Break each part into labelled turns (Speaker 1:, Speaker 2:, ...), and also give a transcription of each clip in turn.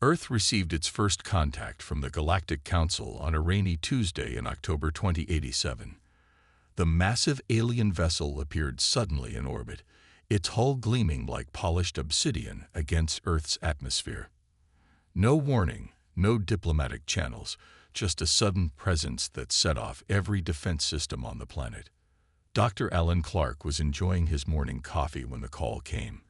Speaker 1: Earth received its first contact from the Galactic Council on a rainy Tuesday in October 2087. The massive alien vessel appeared suddenly in orbit, its hull gleaming like polished obsidian against Earth's atmosphere. No warning, no diplomatic channels, just a sudden presence that set off every defense system on the planet. Dr. Alan Clark was enjoying his morning coffee when the call came.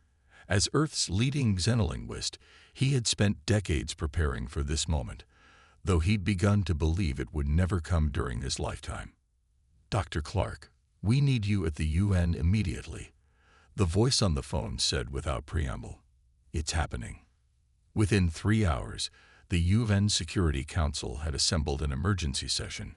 Speaker 1: As Earth's leading xenolinguist, he had spent decades preparing for this moment, though he'd begun to believe it would never come during his lifetime. "Dr. Clark, we need you at the UN immediately," the voice on the phone said without preamble. "It's happening." Within 3 hours, the UN Security Council had assembled an emergency session.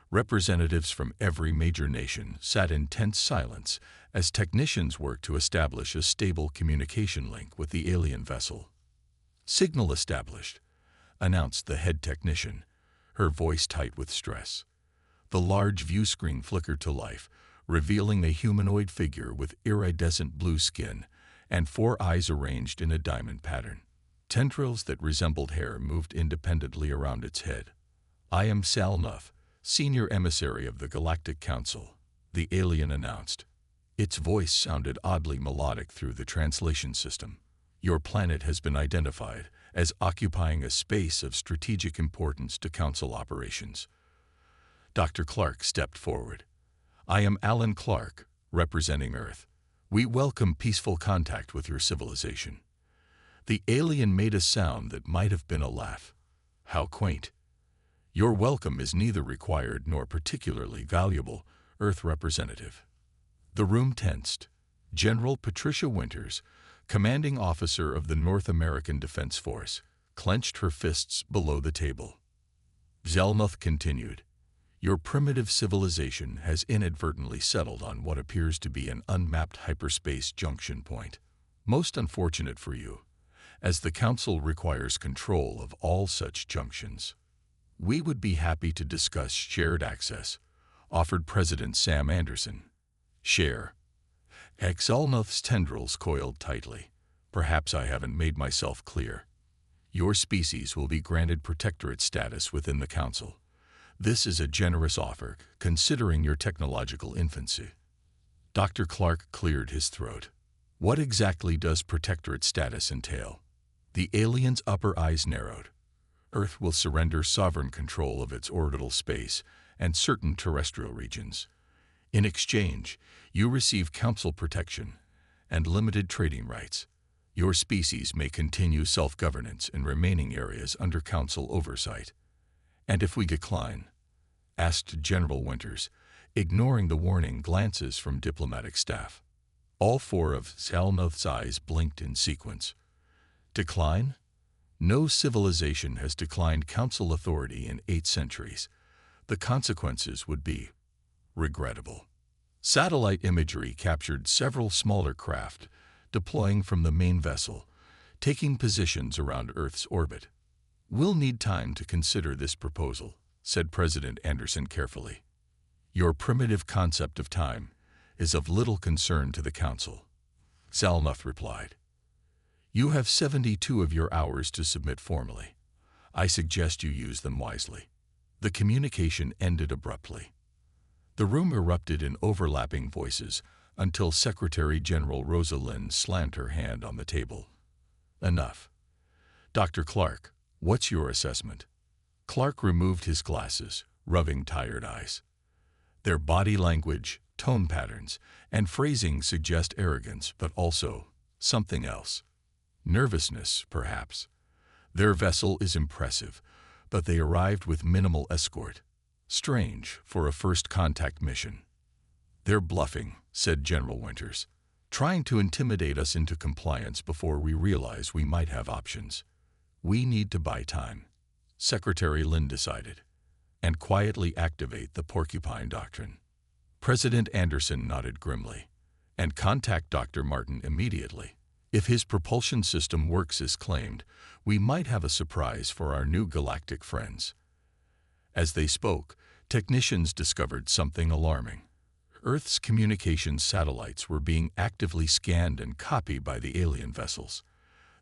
Speaker 1: Representatives from every major nation sat in tense silence as technicians worked to establish a stable communication link with the alien vessel. "Signal established," announced the head technician, her voice tight with stress. The large view screen flickered to life, revealing a humanoid figure with iridescent blue skin and 4 eyes arranged in a diamond pattern. Tendrils that resembled hair moved independently around its head. "I am Sal Nuff, senior emissary of the Galactic Council," the alien announced. Its voice sounded oddly melodic through the translation system. "Your planet has been identified as occupying a space of strategic importance to Council operations." Dr. Clark stepped forward. "I am Alan Clark, representing Earth. We welcome peaceful contact with your civilization." The alien made a sound that might have been a laugh. "How quaint." "Your welcome is neither required nor particularly valuable, Earth representative." The room tensed. General Patricia Winters, commanding officer of the North American Defense Force, clenched her fists below the table. Zelnuth continued, "Your primitive civilization has inadvertently settled on what appears to be an unmapped hyperspace junction point. Most unfortunate for you, as the Council requires control of all such junctions. We would be happy to discuss shared access," offered President Sam Anderson. "Share." Zelnuth's tendrils coiled tightly. "Perhaps I haven't made myself clear. Your species will be granted protectorate status within the Council. This is a generous offer, considering your technological infancy." Dr. Clark cleared his throat. "What exactly does protectorate status entail?" The alien's upper eyes narrowed. "Earth will surrender sovereign control of its orbital space and certain terrestrial regions. In exchange, you receive Council protection and limited trading rights. Your species may continue self-governance in remaining areas under Council oversight." "And if we decline?" asked General Winters, ignoring the warning glances from diplomatic staff. All 4 of Zelnuth's eyes blinked in sequence. "Decline? No civilization has declined Council authority in 8 centuries. The consequences would be regrettable." Satellite imagery captured several smaller craft deploying from the main vessel, taking positions around Earth's orbit. "We'll need time to consider this proposal," said President Anderson carefully. "Your primitive concept of time is of little concern to the Council," Zelnuth replied. "You have 72 of your hours to submit formally. I suggest you use them wisely." The communication ended abruptly. The room erupted in overlapping voices until Secretary General Rosa Lynn slammed her hand on the table. "Enough. Dr. Clark, what's your assessment?" Clark removed his glasses, rubbing tired eyes. "Their body language, tone patterns, and phrasing suggest arrogance, but also something else. Nervousness, perhaps. Their vessel is impressive, but they arrived with minimal escort. Strange for a first contact mission." "They're bluffing," said General Winters, "trying to intimidate us into compliance before we realize we might have options. We need to buy time," Secretary Lynn decided, "and quietly activate the Porcupine Doctrine." President Anderson nodded grimly. "And contact Dr. Martin immediately. If his propulsion system works as claimed, we might have a surprise for our new galactic friends." As they spoke, technicians discovered something alarming. Earth's communications satellites were being actively scanned and copied by the alien vessels.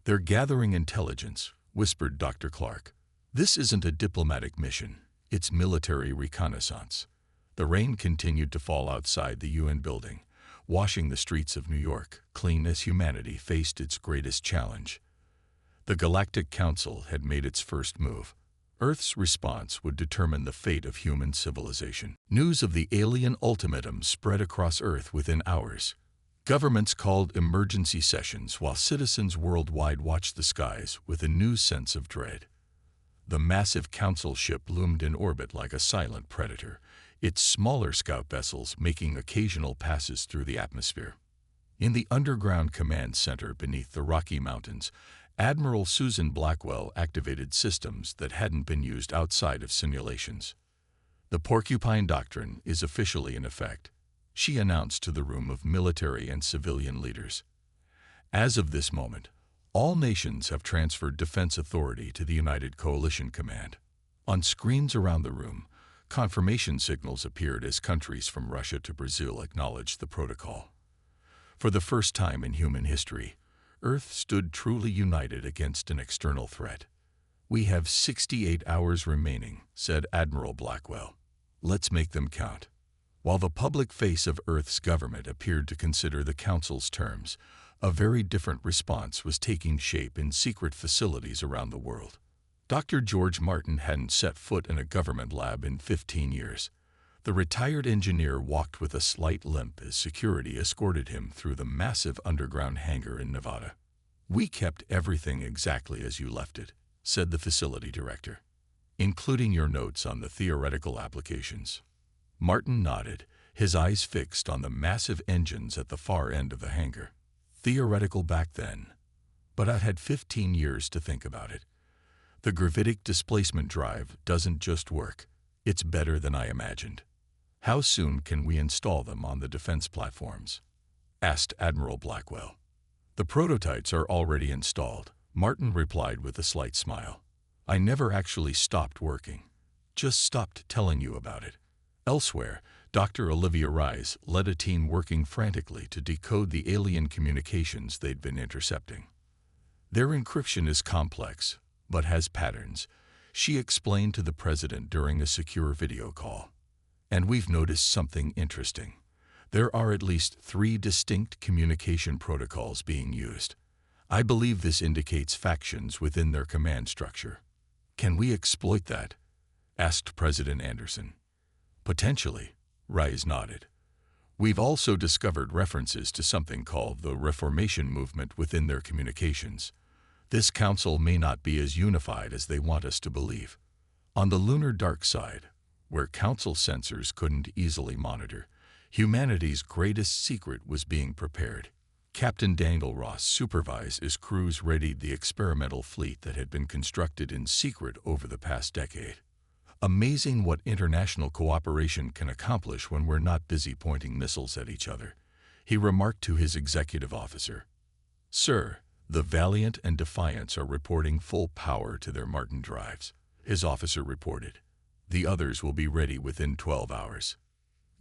Speaker 1: "They're gathering intelligence," whispered Dr. Clark. "This isn't a diplomatic mission. It's military reconnaissance." The rain continued to fall outside the UN building, washing the streets of New York clean as humanity faced its greatest challenge. The Galactic Council had made its first move. Earth's response would determine the fate of human civilization. News of the alien ultimatum spread across Earth within hours. Governments called emergency sessions while citizens worldwide watched the skies with a new sense of dread. The massive council ship loomed in orbit like a silent predator, its smaller scout vessels making occasional passes through the atmosphere. In the underground command center beneath the Rocky Mountains, Admiral Susan Blackwell activated systems that hadn't been used outside of simulations. "The Porcupine Doctrine is officially in effect," she announced to the room of military and civilian leaders. "As of this moment, all nations have transferred defense authority to the United Coalition Command." On screens around the room, confirmation signals appeared as countries from Russia to Brazil acknowledged the protocol. For the first time in human history, Earth stood truly united against an external threat. "We have 68 hours remaining," said Admiral Blackwell. "Let's make them count." While the public face of Earth's government appeared to consider the Council's terms, a very different response was taking shape in secret facilities around the world. Dr. George Martin hadn't set foot in a government lab in 15 years. The retired engineer walked with a slight limp as security escorted him through the massive underground hangar in Nevada. "We kept everything exactly as you left it," said the facility director, "including your notes on the theoretical applications." Martin nodded, his eyes fixed on the massive engines at the far end of the hangar. "Theoretical back then, but I've had 15 years to think about it. The gravitic displacement drive doesn't just work, it's better than I imagined." "How soon can we install them on the defense platforms?" asked Admiral Blackwell. "The prototypes are already installed," Martin replied with a slight smile. "I never actually stopped working, just stopped telling you about it." Elsewhere, Dr. Olivia Rise led a team working frantically to decode the alien communications they'd been intercepting. "Their encryption is complex, but has patterns," she explained to the president during a secure video call. "And we've noticed something interesting. There are at least 3 distinct communication protocols being used. I believe this indicates factions within their command structure." "Can we exploit that?" asked President Anderson. "Potentially," Rise nodded. "We've also discovered references to something called the Reformation movement within their communications. This council may not be as unified as they want us to believe. On the lunar dark side, where council sensors couldn't easily monitor, humanity's greatest secret was being prepared. Captain Daniel Ross supervised as crews readied the experimental fleet that had been constructed in secret over the past decade. Amazing what international cooperation can accomplish when we're not busy pointing missiles at each other," he remarked to his executive officer. "Sir, the Valiant and Defiance are reporting full power to their Martin drives," his officer reported. "The others will be ready within 12 hours.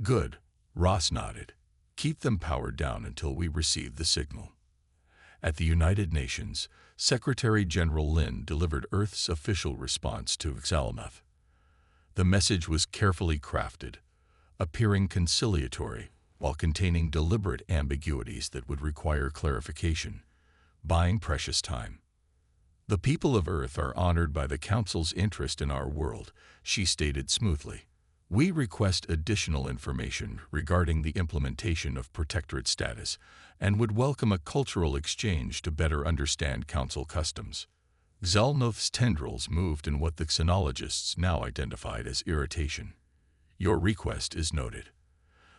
Speaker 1: "Good," Ross nodded. "Keep them powered down until we receive the signal." At the United Nations, Secretary General Lin delivered Earth's official response to Xalamath. The message was carefully crafted, appearing conciliatory while containing deliberate ambiguities that would require clarification, buying precious time. "The people of Earth are honored by the Council's interest in our world," she stated smoothly. "We request additional information regarding the implementation of protectorate status and would welcome a cultural exchange to better understand Council customs." Xalnoth's tendrils moved in what the xenologists now identified as irritation. "Your request is noted.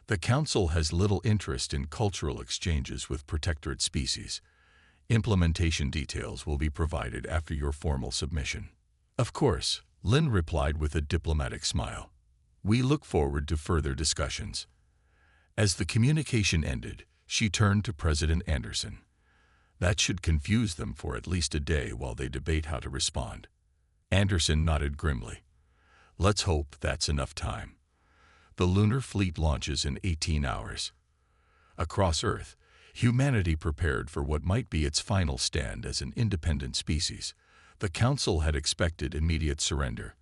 Speaker 1: The Council has little interest in cultural exchanges with protectorate species. Implementation details will be provided after your formal submission." "Of course," Lin replied with a diplomatic smile. "We look forward to further discussions." As the communication ended, she turned to President Anderson. "That should confuse them for at least a day while they debate how to respond." Anderson nodded grimly. "Let's hope that's enough time." The lunar fleet launches in 18 hours. Across Earth, humanity prepared for what might be its final stand as an independent species. The Council had expected immediate surrender.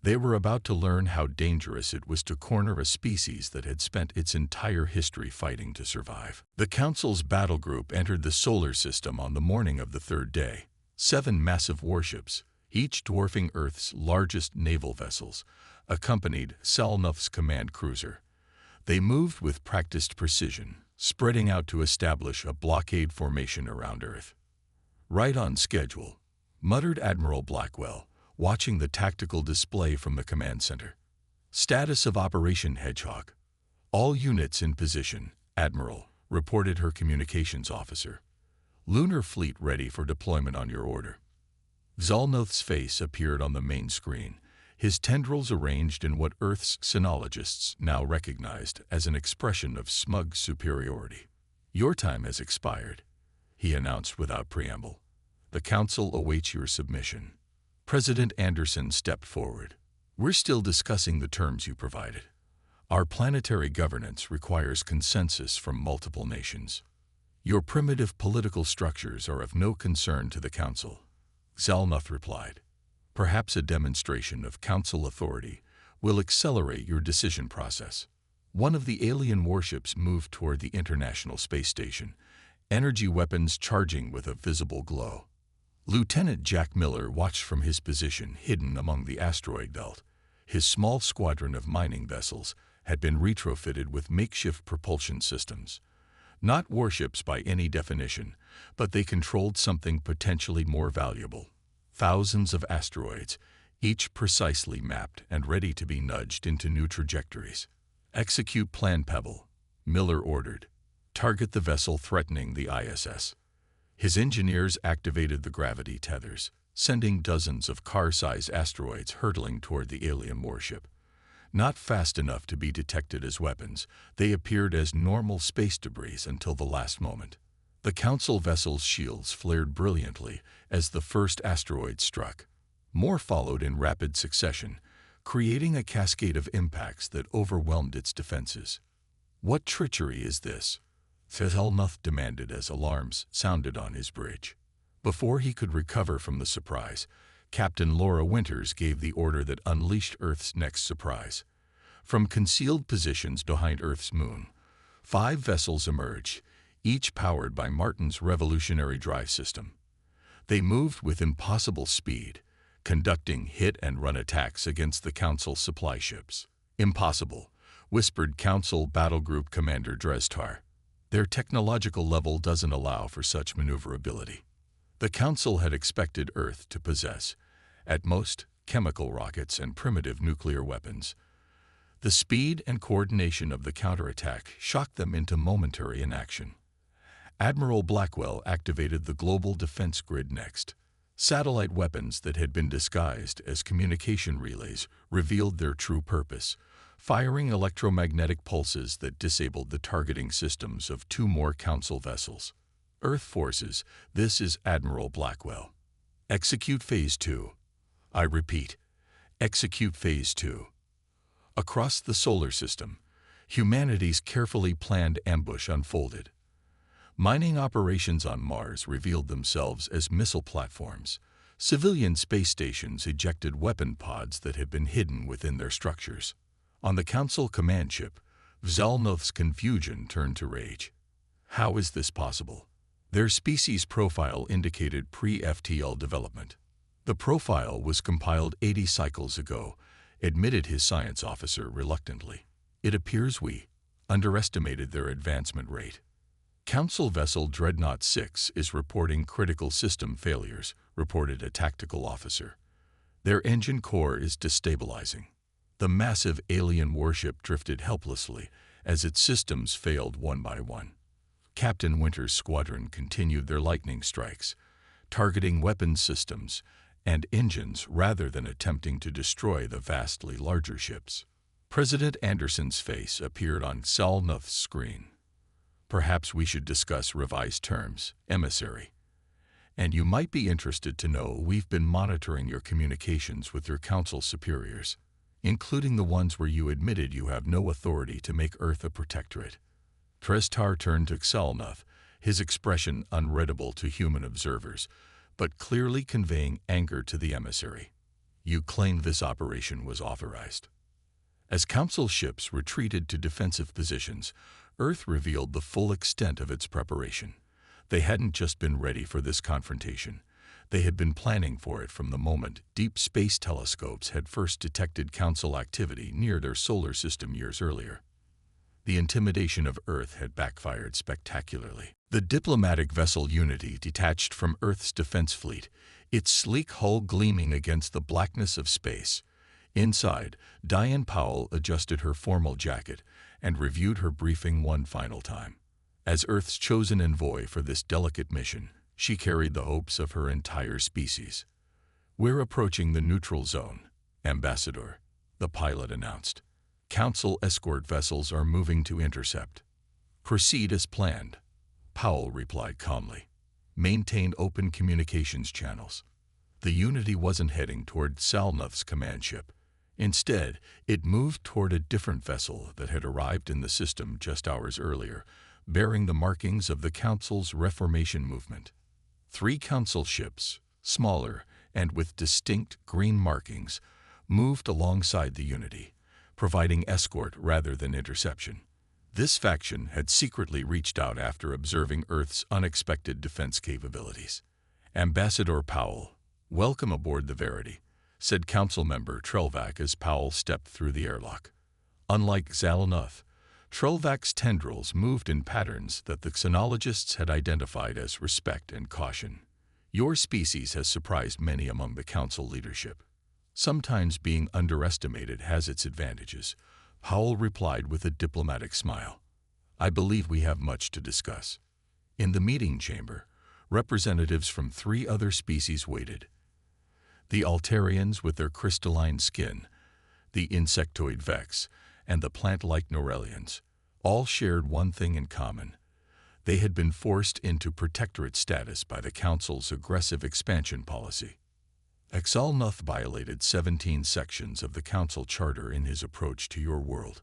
Speaker 1: They were about to learn how dangerous it was to corner a species that had spent its entire history fighting to survive. The Council's battle group entered the solar system on the morning of the third day. 7 massive warships, each dwarfing Earth's largest naval vessels, accompanied Salnuth's command cruiser. They moved with practiced precision, spreading out to establish a blockade formation around Earth. "Right on schedule," muttered Admiral Blackwell, watching the tactical display from the command center. "Status of Operation Hedgehog. All units in position, Admiral," reported her communications officer. "Lunar fleet ready for deployment on your order." Zalnoth's face appeared on the main screen, his tendrils arranged in what Earth's sinologists now recognized as an expression of smug superiority. "Your time has expired," he announced without preamble. "The Council awaits your submission." President Anderson stepped forward. "We're still discussing the terms you provided. Our planetary governance requires consensus from multiple nations. Your primitive political structures are of no concern to the Council." Zalnoth replied. "Perhaps a demonstration of Council authority will accelerate your decision process." One of the alien warships moved toward the International Space Station, energy weapons charging with a visible glow. Lieutenant Jack Miller watched from his position hidden among the asteroid belt. His small squadron of mining vessels had been retrofitted with makeshift propulsion systems. Not warships by any definition, but they controlled something potentially more valuable. Thousands of asteroids, each precisely mapped and ready to be nudged into new trajectories. "Execute Plan Pebble," Miller ordered. "Target the vessel threatening the ISS." His engineers activated the gravity tethers, sending dozens of car-sized asteroids hurtling toward the alien warship. Not fast enough to be detected as weapons, they appeared as normal space debris until the last moment. The Council vessel's shields flared brilliantly as the first asteroid struck. More followed in rapid succession, creating a cascade of impacts that overwhelmed its defenses. "What treachery is this?" Zalnoth demanded as alarms sounded on his bridge. Before he could recover from the surprise, Captain Laura Winters gave the order that unleashed Earth's next surprise. From concealed positions behind Earth's moon, 5 vessels emerged, each powered by Martin's revolutionary drive system. They moved with impossible speed, conducting hit-and-run attacks against the Council supply ships. "Impossible," whispered Council Battle Group Commander Drestar. "Their technological level doesn't allow for such maneuverability." The Council had expected Earth to possess, at most, chemical rockets and primitive nuclear weapons. The speed and coordination of the counterattack shocked them into momentary inaction. Admiral Blackwell activated the global defense grid next. Satellite weapons that had been disguised as communication relays revealed their true purpose, firing electromagnetic pulses that disabled the targeting systems of 2 more Council vessels. "Earth forces, this is Admiral Blackwell. Execute Phase 2. I repeat, execute Phase 2. Across the solar system, humanity's carefully planned ambush unfolded. Mining operations on Mars revealed themselves as missile platforms. Civilian space stations ejected weapon pods that had been hidden within their structures. On the Council command ship, Zalnoth's confusion turned to rage. How is this possible? Their species profile indicated pre-FTL development. "The profile was compiled 80 cycles ago," admitted his science officer reluctantly. "It appears we underestimated their advancement rate." "Council vessel Dreadnought 6 is reporting critical system failures," reported a tactical officer. "Their engine core is destabilizing." The massive alien warship drifted helplessly as its systems failed one by one. Captain Winter's squadron continued their lightning strikes, targeting weapons systems and engines rather than attempting to destroy the vastly larger ships. President Anderson's face appeared on Zalnoth's screen. "Perhaps we should discuss revised terms, emissary. And you might be interested to know we've been monitoring your communications with your Council superiors, including the ones where you admitted you have no authority to make Earth a protectorate." Drestar turned to Zalnoth, his expression unreadable to human observers, but clearly conveying anger to the emissary. You claimed this operation was authorized. As Council ships retreated to defensive positions, Earth revealed the full extent of its preparation. They hadn't just been ready for this confrontation. They had been planning for it from the moment deep space telescopes had first detected Council activity near their solar system years earlier. The intimidation of Earth had backfired spectacularly. The diplomatic vessel Unity detached from Earth's defense fleet, its sleek hull gleaming against the blackness of space. Inside, Diane Powell adjusted her formal jacket and reviewed her briefing one final time. As Earth's chosen envoy for this delicate mission, she carried the hopes of her entire species. "We're approaching the neutral zone, Ambassador," the pilot announced. "Council escort vessels are moving to intercept." "Proceed as planned," Powell replied calmly. "Maintain open communications channels." The Unity wasn't heading toward Salnuth's command ship. Instead, it moved toward a different vessel that had arrived in the system just hours earlier, bearing the markings of the Council's Reformation movement. 3 Council ships, smaller and with distinct green markings, moved alongside the Unity, providing escort rather than interception. This faction had secretly reached out after observing Earth's unexpected defense capabilities. "Ambassador Powell, welcome aboard the Verity," said Council member Trelvac as Powell stepped through the airlock. Unlike Zalnuth, Trelvac's tendrils moved in patterns that the xenologists had identified as respect and caution. "Your species has surprised many among the Council leadership. Sometimes being underestimated has its advantages," Powell replied with a diplomatic smile. "I believe we have much to discuss." In the meeting chamber, representatives from 3 other species waited. The Altarians with their crystalline skin, the insectoid Vex, and the plant-like Norellians all shared one thing in common. They had been forced into protectorate status by the Council's aggressive expansion policy. "Exalnuth violated 17 sections of the Council Charter in his approach to your world,"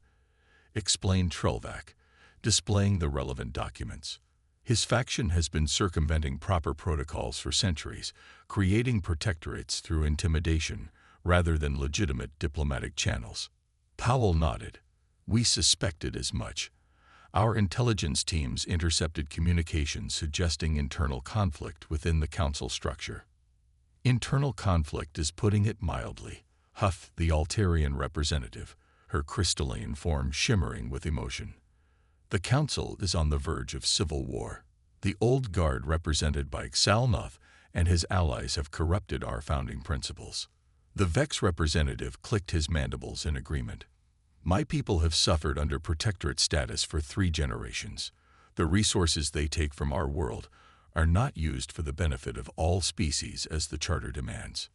Speaker 1: explained Trelvac, displaying the relevant documents. "His faction has been circumventing proper protocols for centuries, creating protectorates through intimidation rather than legitimate diplomatic channels." Powell nodded. "We suspected as much. Our intelligence teams intercepted communications suggesting internal conflict within the Council structure." "Internal conflict is putting it mildly," huffed the Altarian representative, her crystalline form shimmering with emotion. "The Council is on the verge of civil war. The old guard represented by Xalnuth and his allies have corrupted our founding principles." The Vex representative clicked his mandibles in agreement. "My people have suffered under protectorate status for 3 generations. The resources they take from our world are not used for the benefit of all species as the Charter demands."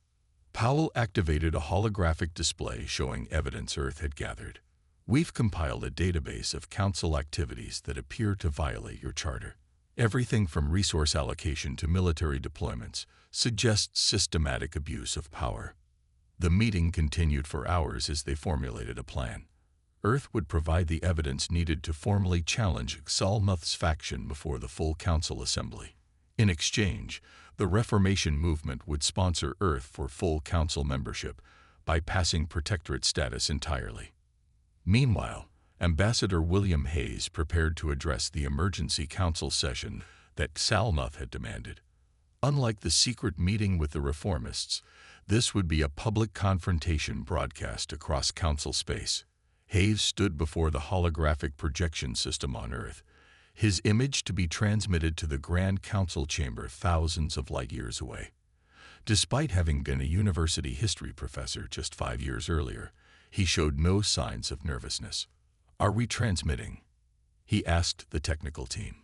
Speaker 1: Powell activated a holographic display showing evidence Earth had gathered. "We've compiled a database of Council activities that appear to violate your Charter. Everything from resource allocation to military deployments suggests systematic abuse of power." The meeting continued for hours as they formulated a plan. Earth would provide the evidence needed to formally challenge Xalnuth's faction before the full Council assembly. In exchange, the Reformation movement would sponsor Earth for full Council membership, bypassing protectorate status entirely. Meanwhile, Ambassador William Hayes prepared to address the emergency Council session that Xalnuth had demanded. Unlike the secret meeting with the Reformists, this would be a public confrontation broadcast across Council space. Hayes stood before the holographic projection system on Earth, his image to be transmitted to the Grand Council chamber thousands of light years away. Despite having been a university history professor just 5 years earlier, he showed no signs of nervousness. "Are we transmitting?" he asked the technical team.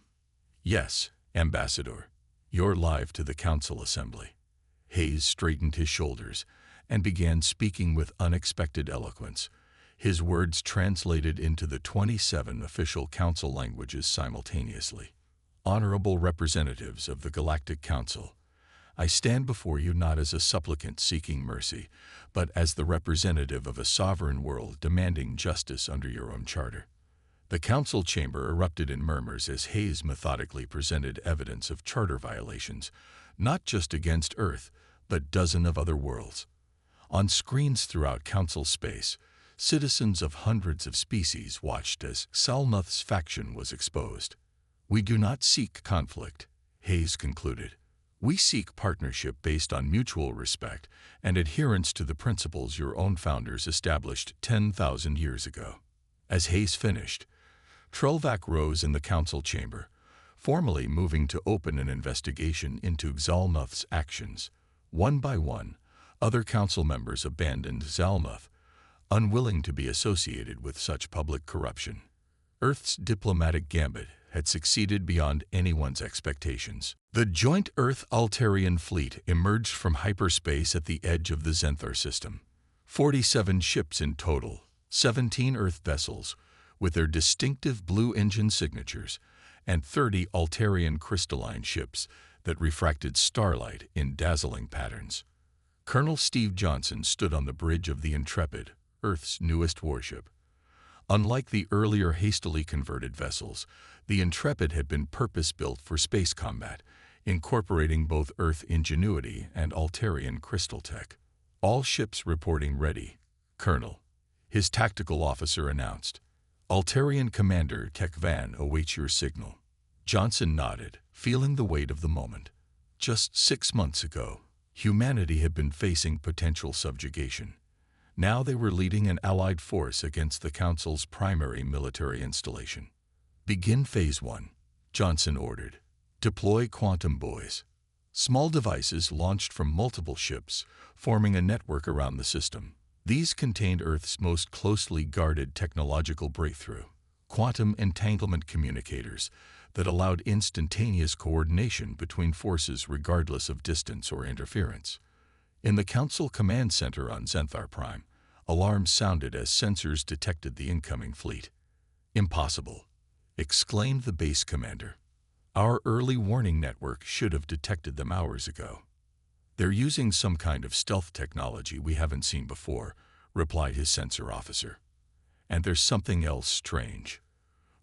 Speaker 1: "Yes, Ambassador. You're live to the Council assembly." Hayes straightened his shoulders and began speaking with unexpected eloquence, his words translated into the 27 official Council languages simultaneously. "Honorable representatives of the Galactic Council, I stand before you not as a supplicant seeking mercy, but as the representative of a sovereign world demanding justice under your own charter." The Council chamber erupted in murmurs as Hayes methodically presented evidence of charter violations, not just against Earth, but dozens of other worlds. On screens throughout Council space, citizens of hundreds of species watched as Salnuth's faction was exposed. "We do not seek conflict," Hayes concluded. "We seek partnership based on mutual respect and adherence to the principles your own founders established 10,000 years ago." As Hayes finished, Trelvac rose in the council chamber, formally moving to open an investigation into Xalnuth's actions. One by one, other council members abandoned Xalnuth, unwilling to be associated with such public corruption. Earth's diplomatic gambit had succeeded beyond anyone's expectations. The joint Earth-Altarian fleet emerged from hyperspace at the edge of the Xenthar system. 47 ships in total, 17 Earth vessels, with their distinctive blue engine signatures, and 30 Altarian crystalline ships that refracted starlight in dazzling patterns. Colonel Steve Johnson stood on the bridge of the Intrepid, Earth's newest warship. Unlike the earlier hastily converted vessels, the Intrepid had been purpose-built for space combat, incorporating both Earth ingenuity and Altarian crystal tech. "All ships reporting ready, Colonel," his tactical officer announced. "Altarian Commander Tech Van awaits your signal." Johnson nodded, feeling the weight of the moment. Just 6 months ago, humanity had been facing potential subjugation. Now they were leading an allied force against the Council's primary military installation. "Begin Phase 1, Johnson ordered. "Deploy quantum buoys." Small devices launched from multiple ships, forming a network around the system. These contained Earth's most closely guarded technological breakthrough, quantum entanglement communicators that allowed instantaneous coordination between forces regardless of distance or interference. In the Council Command Center on Xenthar Prime, alarms sounded as sensors detected the incoming fleet. "Impossible," exclaimed the base commander. "Our early warning network should have detected them hours ago." "They're using some kind of stealth technology we haven't seen before," replied his sensor officer. "And there's something else strange.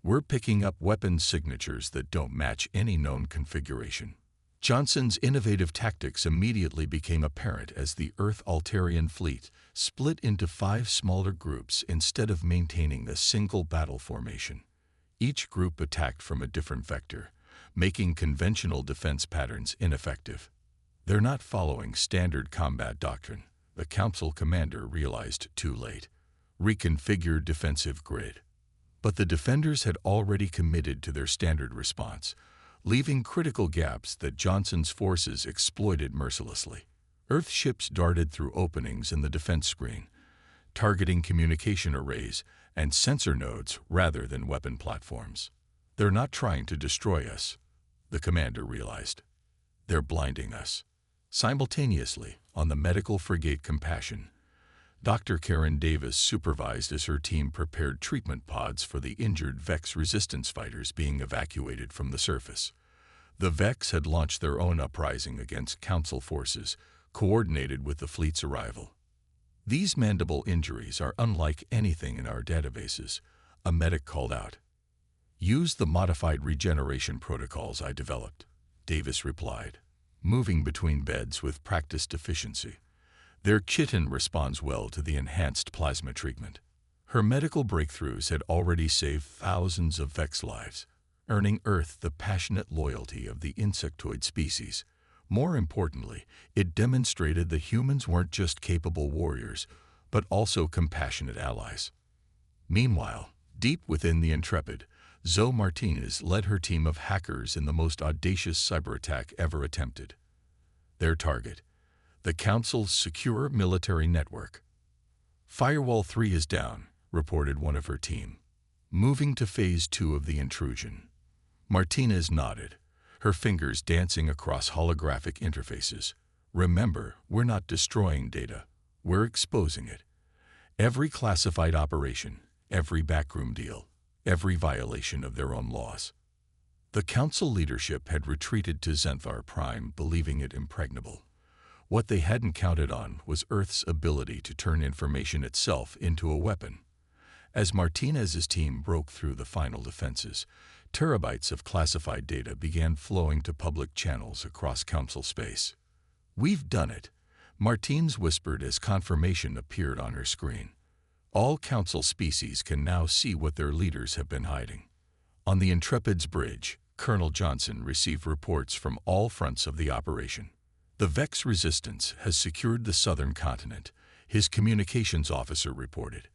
Speaker 1: We're picking up weapons signatures that don't match any known configuration." Johnson's innovative tactics immediately became apparent as the Earth-Altarian fleet split into 5 smaller groups instead of maintaining a single battle formation. Each group attacked from a different vector, making conventional defense patterns ineffective. "They're not following standard combat doctrine," the Council commander realized too late. "Reconfigure defensive grid." But the defenders had already committed to their standard response, leaving critical gaps that Johnson's forces exploited mercilessly. Earth ships darted through openings in the defense screen, targeting communication arrays and sensor nodes rather than weapon platforms. "They're not trying to destroy us," the commander realized. "They're blinding us." Simultaneously, on the medical frigate Compassion, Dr. Karen Davis supervised as her team prepared treatment pods for the injured Vex resistance fighters being evacuated from the surface. The Vex had launched their own uprising against Council forces, coordinated with the fleet's arrival. "These mandible injuries are unlike anything in our databases," a medic called out. "Use the modified regeneration protocols I developed," Davis replied, moving between beds with practiced efficiency. "Their chitin responds well to the enhanced plasma treatment." Her medical breakthroughs had already saved thousands of Vex lives, earning Earth the passionate loyalty of the insectoid species. More importantly, it demonstrated that humans weren't just capable warriors, but also compassionate allies. Meanwhile, deep within the Intrepid, Zoe Martinez led her team of hackers in the most audacious cyber attack ever attempted. Their target, the Council's secure military network. "Firewall 3 is down," reported one of her team, moving to Phase 2 of the intrusion. Martinez nodded, her fingers dancing across holographic interfaces. "Remember, we're not destroying data, we're exposing it. Every classified operation, every backroom deal, every violation of their own laws." The Council leadership had retreated to Xenthar Prime, believing it impregnable. What they hadn't counted on was Earth's ability to turn information itself into a weapon. As Martinez's team broke through the final defenses, Terabytes of classified data began flowing to public channels across Council space. "We've done it," Martines whispered as confirmation appeared on her screen. "All Council species can now see what their leaders have been hiding." On the Intrepid's bridge, Colonel Johnson received reports from all fronts of the operation. "The Vex resistance has secured the southern continent," his communications officer reported.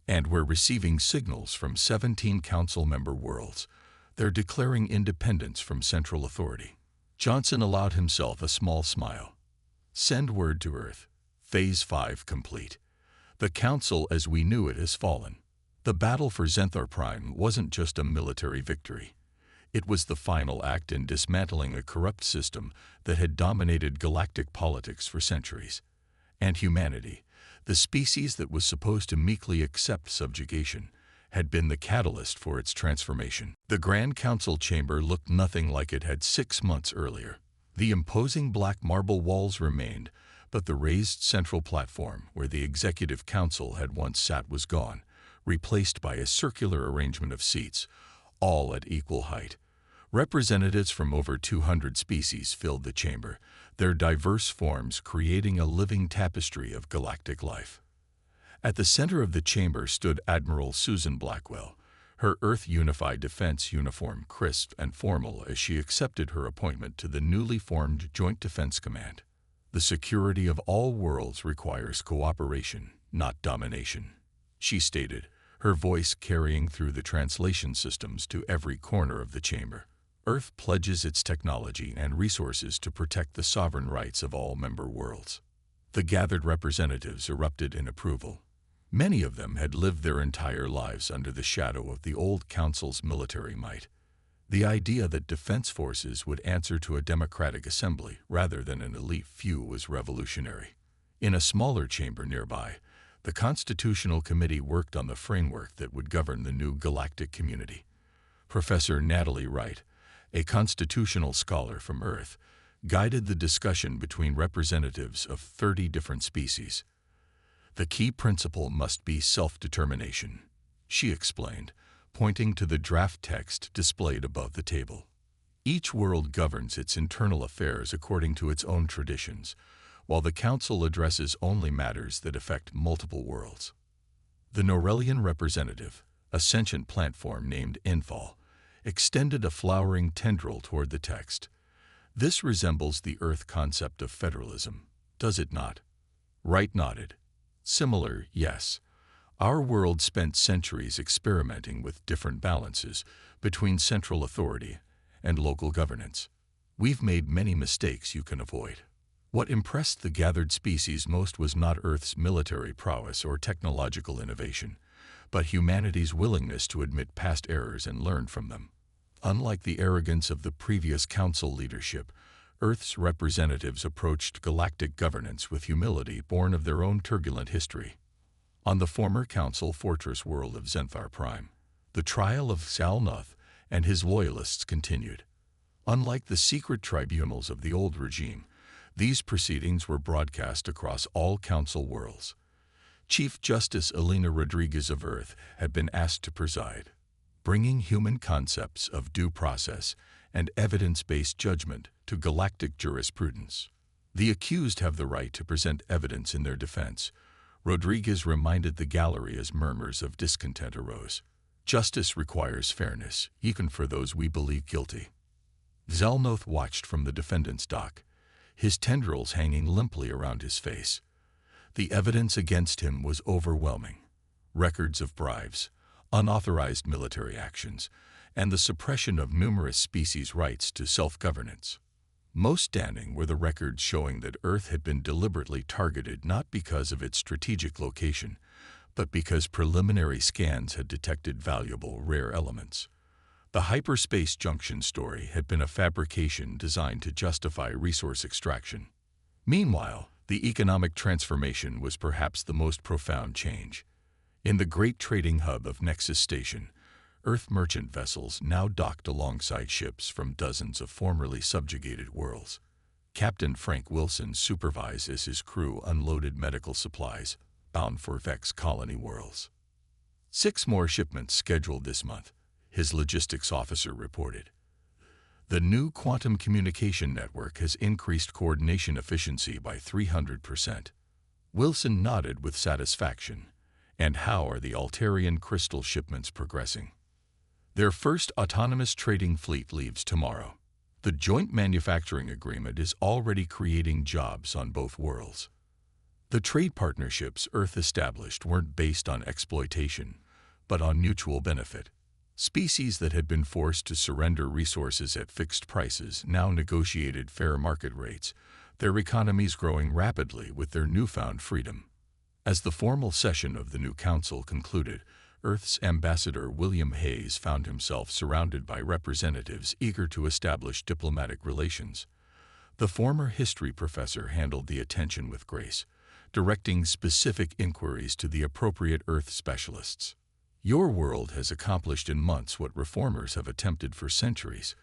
Speaker 1: "And we're receiving signals from 17 Council member worlds. They're declaring independence from central authority." Johnson allowed himself a small smile. "Send word to Earth. Phase 5 complete. The Council as we knew it has fallen." The battle for Xanthar Prime wasn't just a military victory. It was the final act in dismantling a corrupt system that had dominated galactic politics for centuries. And humanity, the species that was supposed to meekly accept subjugation, had been the catalyst for its transformation. The Grand Council chamber looked nothing like it had 6 months earlier. The imposing black marble walls remained, but the raised central platform where the Executive Council had once sat was gone, replaced by a circular arrangement of seats, all at equal height. Representatives from over 200 species filled the chamber, their diverse forms creating a living tapestry of galactic life. At the center of the chamber stood Admiral Susan Blackwell, her Earth Unified Defense uniform crisp and formal as she accepted her appointment to the newly formed Joint Defense Command. "The security of all worlds requires cooperation, not domination," she stated, her voice carrying through the translation systems to every corner of the chamber. "Earth pledges its technology and resources to protect the sovereign rights of all member worlds." The gathered representatives erupted in approval. Many of them had lived their entire lives under the shadow of the old Council's military might. The idea that defense forces would answer to a democratic assembly rather than an elite few was revolutionary. In a smaller chamber nearby, the Constitutional Committee worked on the framework that would govern the new galactic community. Professor Natalie Wright, a constitutional scholar from Earth, guided the discussion between representatives of 30 different species. "The key principle must be self-determination," she explained, pointing to the draft text displayed above the table. "Each world governs its internal affairs according to its own traditions, while the Council addresses only matters that affect multiple worlds." The Norellian representative, a sentient plant form named Infall, extended a flowering tendril toward the text. "This resembles the Earth concept of federalism, does it not?" Wright nodded. "Similar, yes. Our world spent centuries experimenting with different balances between central authority and local governance. We've made many mistakes you can avoid." What impressed the gathered species most was not Earth's military prowess or technological innovation, but humanity's willingness to admit past errors and learn from them. Unlike the arrogance of the previous Council leadership, Earth's representatives approached galactic governance with humility born of their own turbulent history. On the former Council fortress world of Xanthar Prime, the trial of Salnuth and his loyalists continued. Unlike the secret tribunals of the old regime, these proceedings were broadcast across all Council worlds. Chief Justice Elena Rodriguez of Earth had been asked to preside, bringing human concepts of due process and evidence-based judgment to galactic jurisprudence. "The accused have the right to present evidence in their defense," Rodriguez reminded the gallery as murmurs of discontent arose. "Justice requires fairness, even for those we believe guilty." Zalnoth watched from the defendant's dock, his tendrils hanging limply around his face. The evidence against him was overwhelming. Records of bribes, unauthorized military actions, and the suppression of numerous species' rights to self-governance. Most damning were the records showing that Earth had been deliberately targeted not because of its strategic location, but because preliminary scans had detected valuable, rare elements. The hyperspace junction story had been a fabrication designed to justify resource extraction. Meanwhile, the economic transformation was perhaps the most profound change. In the great trading hub of Nexus Station, Earth merchant vessels now docked alongside ships from dozens of formerly subjugated worlds. Captain Frank Wilson supervised as his crew unloaded medical supplies, bound for Vex colony worlds. 6 more shipments scheduled this month, his logistics officer reported. The new quantum communication network has increased coordination efficiency by 300%. Wilson nodded with satisfaction. And how are the Altarian crystal shipments progressing? Their first autonomous trading fleet leaves tomorrow. The joint manufacturing agreement is already creating jobs on both worlds. The trade partnerships Earth established weren't based on exploitation, but on mutual benefit. Species that had been forced to surrender resources at fixed prices now negotiated fair market rates, their economies growing rapidly with their newfound freedom. As the formal session of the new council concluded, Earth's ambassador William Hayes found himself surrounded by representatives eager to establish diplomatic relations. The former history professor handled the attention with grace, directing specific inquiries to the appropriate Earth specialists. "Your world has accomplished in months what reformers have attempted for centuries,"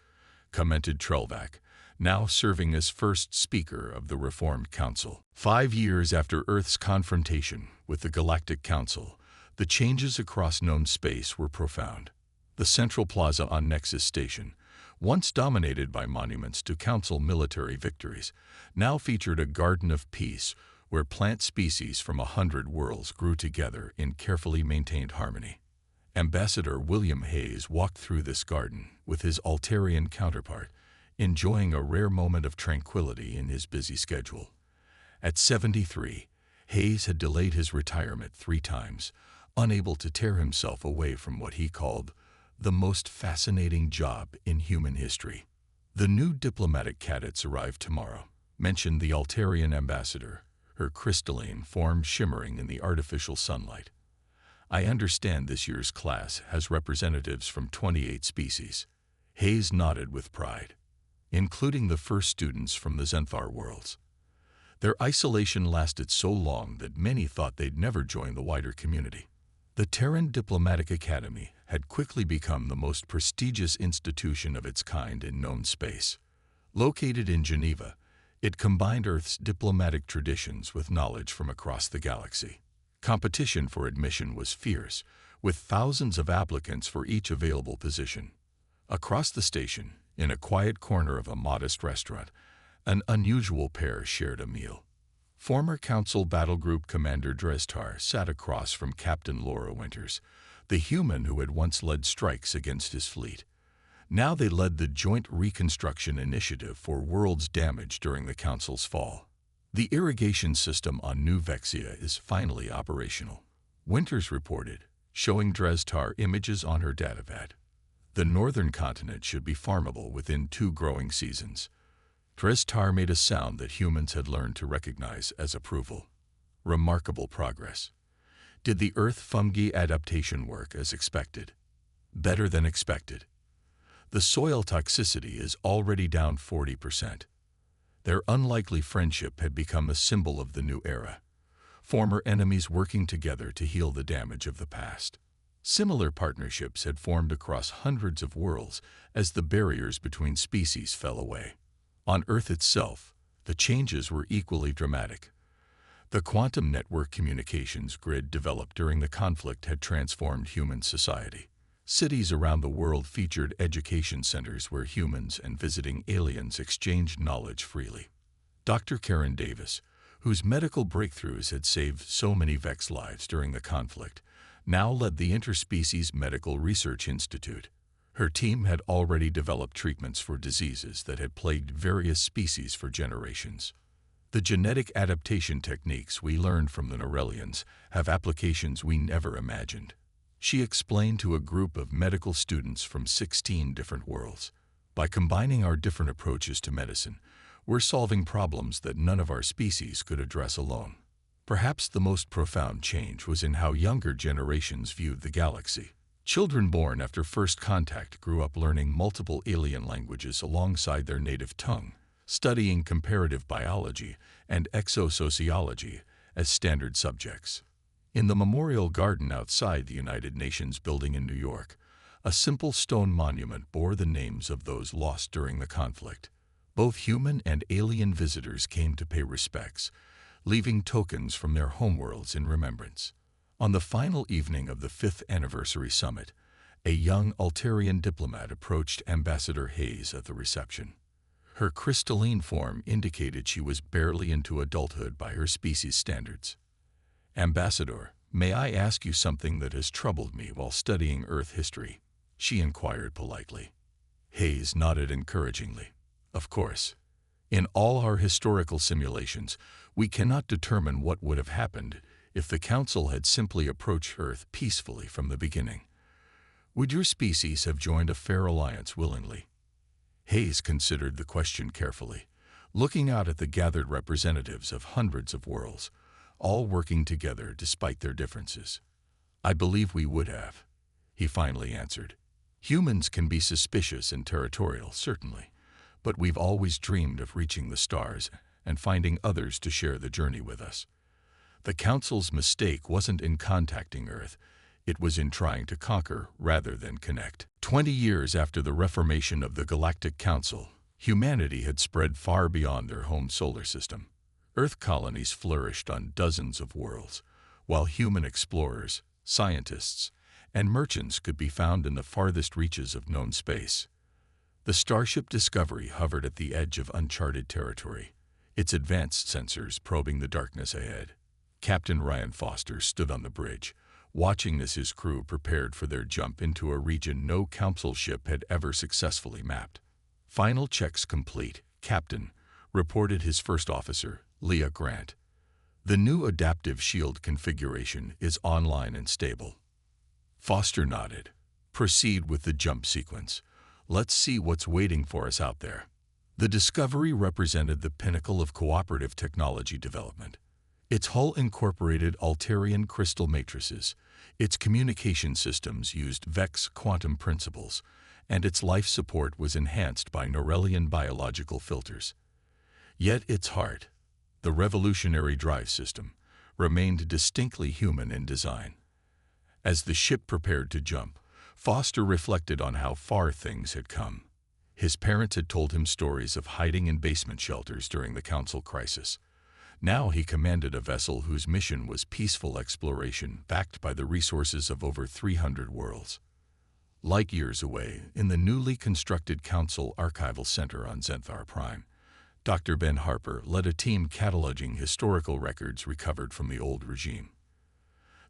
Speaker 1: commented Trelvac, now serving as first speaker of the Reformed Council. 5 years after Earth's confrontation with the Galactic Council, the changes across known space were profound. The central plaza on Nexus Station, once dominated by monuments to Council military victories, now featured a garden of peace where plant species from 100 worlds grew together in carefully maintained harmony. Ambassador William Hayes walked through this garden with his Altarian counterpart, enjoying a rare moment of tranquility in his busy schedule. At 73, Hayes had delayed his retirement 3 times, unable to tear himself away from what he called the most fascinating job in human history. "The new diplomatic cadets arrive tomorrow," mentioned the Altarian ambassador, her crystalline form shimmering in the artificial sunlight. "I understand this year's class has representatives from 28 species." Hayes nodded with pride, including the first students from the Zenthar worlds. Their isolation lasted so long that many thought they'd never join the wider community. The Terran Diplomatic Academy had quickly become the most prestigious institution of its kind in known space. Located in Geneva, it combined Earth's diplomatic traditions with knowledge from across the galaxy. Competition for admission was fierce, with thousands of applicants for each available position. Across the station, in a quiet corner of a modest restaurant, an unusual pair shared a meal. Former Council Battlegroup Commander Drestar sat across from Captain Laura Winters, the human who had once led strikes against his fleet. Now they led the Joint Reconstruction Initiative for worlds damaged during the Council's fall. The irrigation system on New Vexia is finally operational, Winters reported, showing Drestar images on her datapad. The northern continent should be farmable within 2 growing seasons. Drestar made a sound that humans had learned to recognize as approval. Remarkable progress. Did the Earth fungi adaptation work as expected? Better than expected. The soil toxicity is already down 40%. Their unlikely friendship had become a symbol of the new era, former enemies working together to heal the damage of the past. Similar partnerships had formed across hundreds of worlds as the barriers between species fell away. On Earth itself, the changes were equally dramatic. The quantum network communications grid developed during the conflict had transformed human society. Cities around the world featured education centers where humans and visiting aliens exchanged knowledge freely. Dr. Karen Davis, whose medical breakthroughs had saved so many Vex lives during the conflict, now led the Interspecies Medical Research Institute. Her team had already developed treatments for diseases that had plagued various species for generations. The genetic adaptation techniques we learned from the Norellians have applications we never imagined. She explained to a group of medical students from 16 different worlds. By combining our different approaches to medicine, we're solving problems that none of our species could address alone. Perhaps the most profound change was in how younger generations viewed the galaxy. Children born after first contact grew up learning multiple alien languages alongside their native tongue, studying comparative biology and exosociology as standard subjects. In the Memorial Garden outside the United Nations building in New York, a simple stone monument bore the names of those lost during the conflict. Both human and alien visitors came to pay respects, leaving tokens from their homeworlds in remembrance. On the final evening of the 5th anniversary summit, A young Altarian diplomat approached Ambassador Hayes at the reception. Her crystalline form indicated she was barely into adulthood by her species' standards. "Ambassador, may I ask you something that has troubled me while studying Earth history?" she inquired politely. Hayes nodded encouragingly. "Of course. In all our historical simulations, we cannot determine what would have happened if the Council had simply approached Earth peacefully from the beginning. Would your species have joined a fair alliance willingly?" Hayes considered the question carefully, looking out at the gathered representatives of hundreds of worlds, all working together despite their differences. "I believe we would have," he finally answered. "Humans can be suspicious and territorial, certainly, but we've always dreamed of reaching the stars and finding others to share the journey with us. The Council's mistake wasn't in contacting Earth, it was in trying to conquer rather than connect." 20 years after the reformation of the Galactic Council, humanity had spread far beyond their home solar system. Earth colonies flourished on dozens of worlds, while human explorers, scientists, and merchants could be found in the farthest reaches of known space. The Starship Discovery hovered at the edge of uncharted territory, its advanced sensors probing the darkness ahead. Captain Ryan Foster stood on the bridge, watching as his crew prepared for their jump into a region no Council ship had ever successfully mapped. "Final checks complete, Captain," reported his first officer, Leah Grant. "The new adaptive shield configuration is online and stable." Foster nodded. "Proceed with the jump sequence. Let's see what's waiting for us out there." The Discovery represented the pinnacle of cooperative technology development. Its hull incorporated Altarian crystal matrices, its communication systems used Vex quantum principles, and its life support was enhanced by Norellian biological filters. Yet its heart, the revolutionary drive system, remained distinctly human in design. As the ship prepared to jump, Foster reflected on how far things had come. His parents had told him stories of hiding in basement shelters during the Council crisis. Now he commanded a vessel whose mission was peaceful exploration backed by the resources of over 300 worlds. Light years away, in the newly constructed Council Archival Center on Zenthar Prime, Dr. Ben Harper led a team cataloging historical records recovered from the old regime.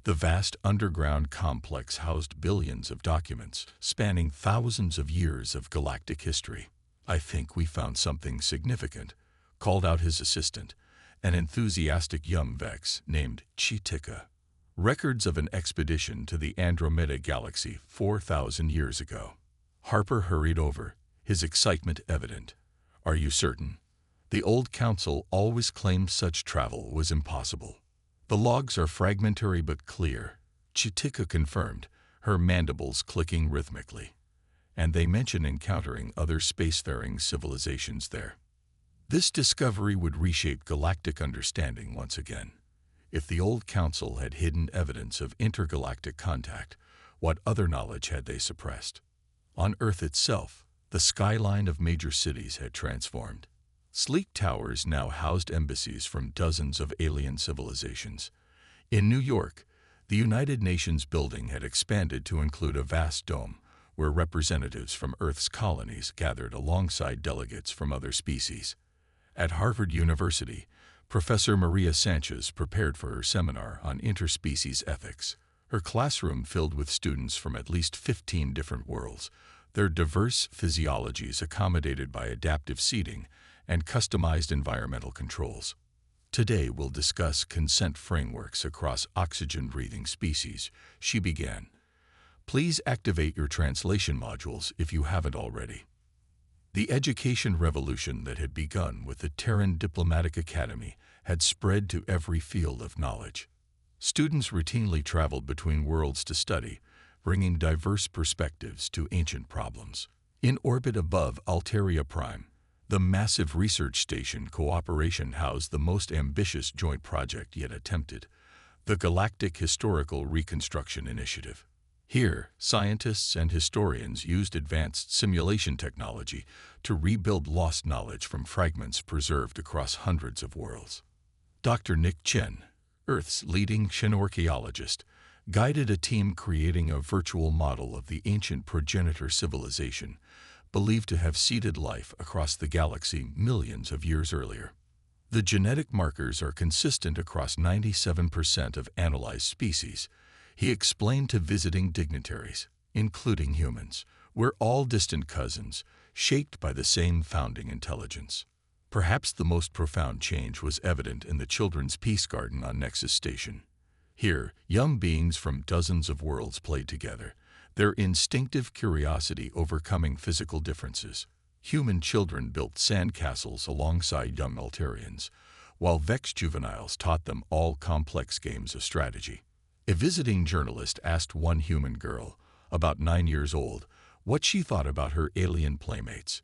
Speaker 1: The vast underground complex housed billions of documents, spanning thousands of years of galactic history. "I think we found something significant," called out his assistant, an enthusiastic young Vex named Chitika. "Records of an expedition to the Andromeda Galaxy 4,000 years ago." Harper hurried over, his excitement evident. "Are you certain? The old Council always claimed such travel was impossible." "The logs are fragmentary but clear," Chitika confirmed, her mandibles clicking rhythmically. "And they mention encountering other spacefaring civilizations there." This discovery would reshape galactic understanding once again. If the old Council had hidden evidence of intergalactic contact, what other knowledge had they suppressed? On Earth itself, the skyline of major cities had transformed. Sleek towers now housed embassies from dozens of alien civilizations. In New York, the United Nations building had expanded to include a vast dome where representatives from Earth's colonies gathered alongside delegates from other species. At Harvard University, Professor Maria Sanchez prepared for her seminar on interspecies ethics. Her classroom filled with students from at least 15 different worlds, their diverse physiologies accommodated by adaptive seating and customized environmental controls. "Today we'll discuss consent frameworks across oxygen-breathing species," she began. "Please activate your translation modules if you haven't already." The education revolution that had begun with the Terran Diplomatic Academy had spread to every field of knowledge. Students routinely traveled between worlds to study, bringing diverse perspectives to ancient problems. In orbit above Altaria Prime, the massive research station cooperation housed the most ambitious joint project yet attempted, the Galactic Historical Reconstruction Initiative. Here, scientists and historians used advanced simulation technology to rebuild lost knowledge from fragments preserved across hundreds of worlds. Dr. Nick Chen, Earth's leading xenorchaeologist, guided a team creating a virtual model of the ancient progenitor civilization, believed to have seeded life across the galaxy millions of years earlier. The genetic markers are consistent across 97% of analyzed species, he explained to visiting dignitaries, including humans. We're all distant cousins, shaped by the same founding intelligence. Perhaps the most profound change was evident in the children's peace garden on Nexus Station. Here, young beings from dozens of worlds played together, their instinctive curiosity overcoming physical differences. Human children built sandcastles alongside young Altarians, while Vex juveniles taught them all complex games of strategy. A visiting journalist asked one human girl, about 9 years old, what she thought about her alien playmates.